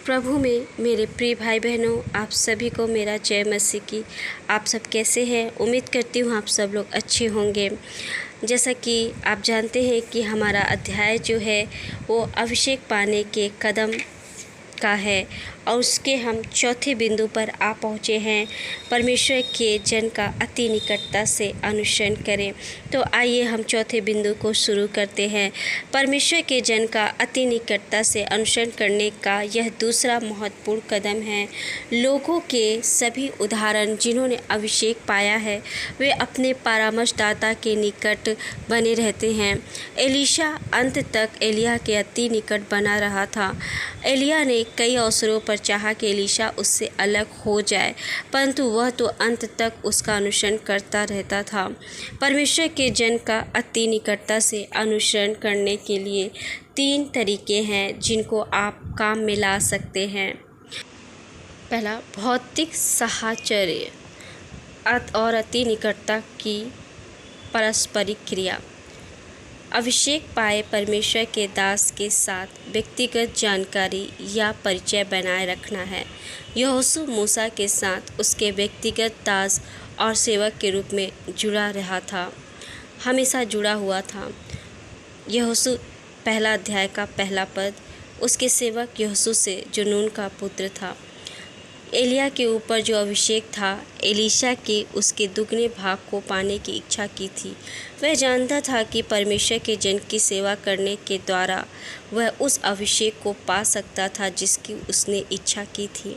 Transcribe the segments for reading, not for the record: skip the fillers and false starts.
प्रभु में मेरे प्रिय भाई बहनों, आप सभी को मेरा जय मसीह की। आप सब कैसे हैं? उम्मीद करती हूँ आप सब लोग अच्छे होंगे। जैसा कि आप जानते हैं कि हमारा अध्याय जो है वो अभिषेक पाने के कदम का है और उसके हम चौथे बिंदु पर आ पहुँचे हैं। परमेश्वर के जन का अति निकटता से अनुसरण करें। तो आइए हम चौथे बिंदु को शुरू करते हैं। परमेश्वर के जन का अति निकटता से अनुसरण करने का यह दूसरा महत्वपूर्ण कदम है। लोगों के सभी उदाहरण जिन्होंने अभिषेक पाया है वे अपने परामर्शदाता के निकट बने रहते हैं। एलीशा अंत तक एलिय्याह के अति निकट बना रहा था। एलिय्याह ने कई अवसरों पर चाहा कि एलीशा उससे अलग हो जाए, परंतु वह तो अंत तक उसका अनुसरण करता रहता था। परमेश्वर के जन का अति निकटता से अनुसरण करने के लिए 3 तरीके हैं जिनको आप काम में ला सकते हैं। पहला, भौतिक साहचर्य और अति निकटता की पारस्परिक क्रिया। अभिषेक पाए परमेश्वर के दास के साथ व्यक्तिगत जानकारी या परिचय बनाए रखना है। यहोशू मूसा के साथ उसके व्यक्तिगत दास और सेवक के रूप में जुड़ा रहा था, हमेशा जुड़ा हुआ था। यहोशू पहला अध्याय का पहला पद उसके सेवक यहोशू से जो नून का पुत्र था। एलिय्याह के ऊपर जो अभिषेक था, एलीशा के उसके दुगने भाग को पाने की इच्छा की थी। वह जानता था कि परमेश्वर के जन की सेवा करने के द्वारा वह उस अभिषेक को पा सकता था जिसकी उसने इच्छा की थी।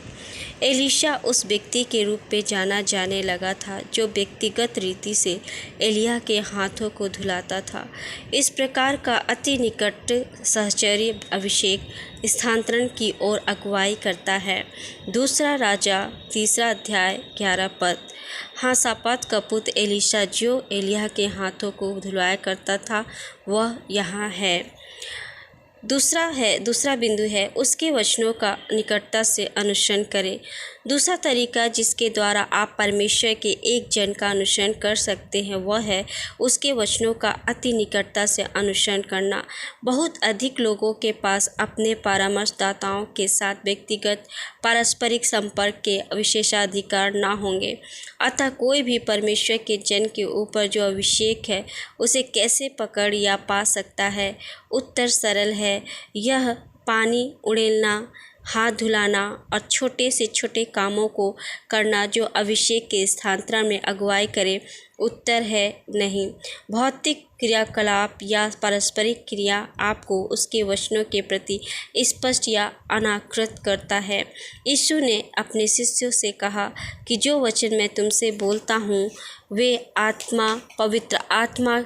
एलीशा उस व्यक्ति के रूप में जाना जाने लगा था जो व्यक्तिगत रीति से एलिय्याह के हाथों को धुलाता था। इस प्रकार का अति निकट सहचर्य अभिषेक स्थानांतरण की ओर अगुवाई करता है। दूसरा राजा 3 अध्याय 11 पद। हाँ, शापात का पुत्र एलीशा जो एलिय्याह के हाथों को धुलाया करता था वह यहाँ है। दूसरा बिंदु है उसके वचनों का निकटता से अनुसरण करें। दूसरा तरीका जिसके द्वारा आप परमेश्वर के एक जन का अनुसरण कर सकते हैं वह है उसके वचनों का अति निकटता से अनुसरण करना। बहुत अधिक लोगों के पास अपने परामर्शदाताओं के साथ व्यक्तिगत पारस्परिक संपर्क के विशेषाधिकार ना होंगे। अतः कोई भी परमेश्वर के जन के ऊपर जो अभिषेक है उसे कैसे पकड़ या पा सकता है? उत्तर सरल है, यह पानी उड़ेलना, हाथ धुलाना और छोटे से छोटे कामों को करना जो अभिषेक के स्थानांतरण में अगुवाई करे। उत्तर है नहीं। भौतिक क्रियाकलाप या पारस्परिक क्रिया आपको उसके वचनों के प्रति स्पष्ट या अनाकृत करता है। यीशु ने अपने शिष्यों से कहा कि जो वचन मैं तुमसे बोलता हूँ वे आत्मा, पवित्र आत्मा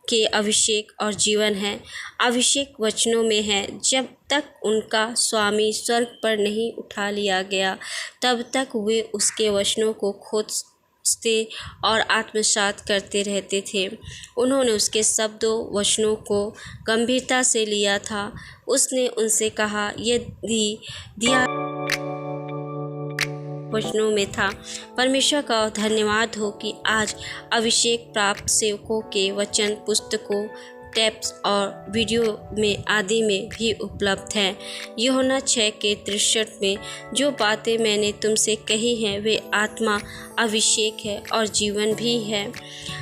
के अभिषेक और जीवन है। अभिषेक वचनों में है। जब तक उनका स्वामी स्वर्ग पर नहीं उठा लिया गया तब तक वे उसके वचनों को खोजते और आत्मसात करते रहते थे। उन्होंने उसके शब्दों वचनों को गंभीरता से लिया था। उसने उनसे कहा, यदि दिया वचनों में था। परमेश्वर का धन्यवाद हो कि आज अभिषेक प्राप्त सेवकों के वचन पुस्तकों, टेप्स और वीडियो में आदि में भी उपलब्ध हैं। यूहन्ना 6:63 में जो बातें मैंने तुमसे कही हैं वे आत्मा, अभिषेक है और जीवन भी है।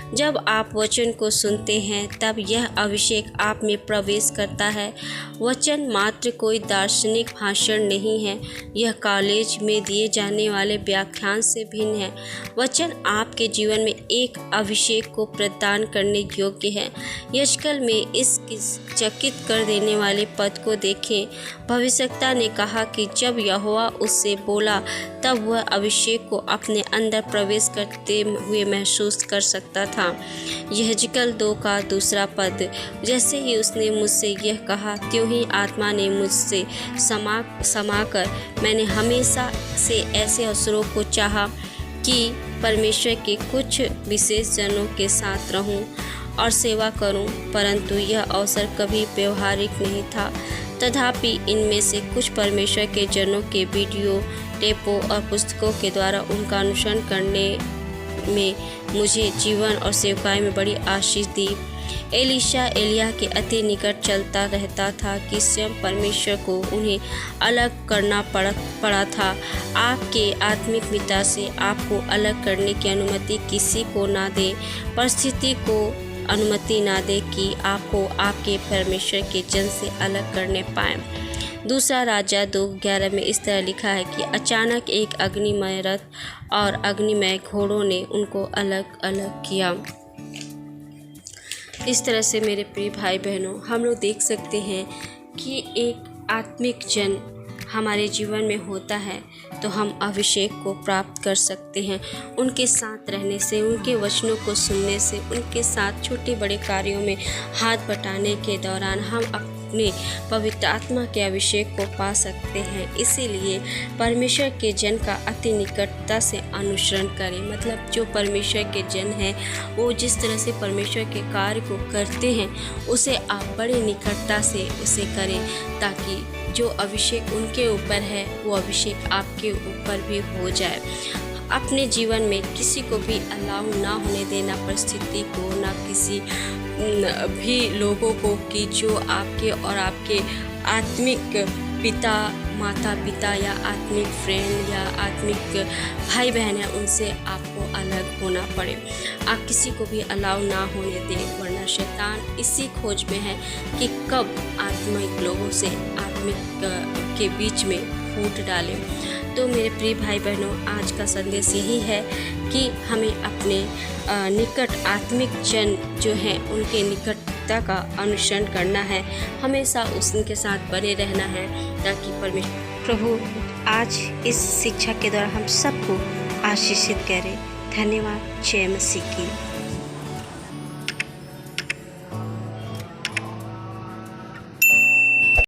जब आप वचन को सुनते हैं तब यह अभिषेक आप में प्रवेश करता है। वचन मात्र कोई दार्शनिक भाषण नहीं है, यह कॉलेज में दिए जाने वाले व्याख्यान से भिन्न है। वचन आपके जीवन में एक अभिषेक को प्रदान करने योग्य है। यशकल में इस चकित कर देने वाले पद को देखें। भविष्यवक्ता ने कहा कि जब यहोवा उससे बोला तब वह अभिषेक को अपने अंदर प्रवेश करते हुए महसूस कर सकता था। यहेजकल 2 का 2 पद। जैसे ही उसने मुझसे यह कहा त्यों ही आत्मा ने मुझसे समाकर मैंने हमेशा से ऐसे अवसरों को चाहा कि परमेश्वर के कुछ विशेष जनों के साथ रहूं और सेवा करूं, परंतु यह अवसर कभी व्यवहारिक नहीं था। तथापि इनमें से कुछ परमेश्वर के जनों के वीडियो, टेपों और पुस्तकों के द्वारा उनका अनुसरण करने में मुझे जीवन और सेवकाई में बड़ी आशीष दी। एलीशा एलिय्याह के अति निकट चलता रहता था कि स्वयं परमेश्वर को उन्हें अलग करना पड़ा था। आपके आत्मिक पिता से आपको अलग करने की अनुमति किसी को ना दे, परिस्थिति को अनुमति ना दे कि आपको आपके परमेश्वर के जन से अलग करने पाए। दूसरा राजा 2:11 में इस तरह लिखा है कि अचानक एक अग्निमय रथ और अग्निमय घोड़ों ने उनको अलग अलग किया। इस तरह से मेरे प्रिय भाई बहनों, हम लोग देख सकते हैं कि एक आत्मिक जन हमारे जीवन में होता है तो हम अभिषेक को प्राप्त कर सकते हैं। उनके साथ रहने से, उनके वचनों को सुनने से, उनके साथ छोटे बड़े कार्यों में हाथ बटाने के दौरान हम अपने पवित्र आत्मा के अभिषेक को पा सकते हैं। इसीलिए परमेश्वर के जन का अति निकटता से अनुसरण करें। मतलब जो परमेश्वर के जन हैं वो जिस तरह से परमेश्वर के कार्य को करते हैं उसे आप बड़े निकटता से उसे करें, ताकि जो अभिषेक उनके ऊपर है वो अभिषेक आपके ऊपर भी हो जाए। अपने जीवन में किसी को भी अलाउ ना होने देना, परिस्थिति को, ना किसी भी लोगों को कि जो आपके और आपके आत्मिक पिता, माता पिता या आत्मिक फ्रेंड या आत्मिक भाई बहन है उनसे आपको अलग होना पड़े। आप किसी को भी अलाउ ना होने दें, वरना शैतान इसी खोज में है कि कब आत्मिक लोगों से आत्मिक के बीच में फूट डालें। तो मेरे प्रिय भाई बहनों, आज का संदेश यही है कि हमें अपने निकट आत्मिक जन जो हैं उनके निकटता का अनुसरण करना है, हमेशा उनके साथ बने रहना है, ताकि प्रभु आज इस शिक्षा के द्वारा हम सबको आशीषित करें। धन्यवाद। जय मसीह की।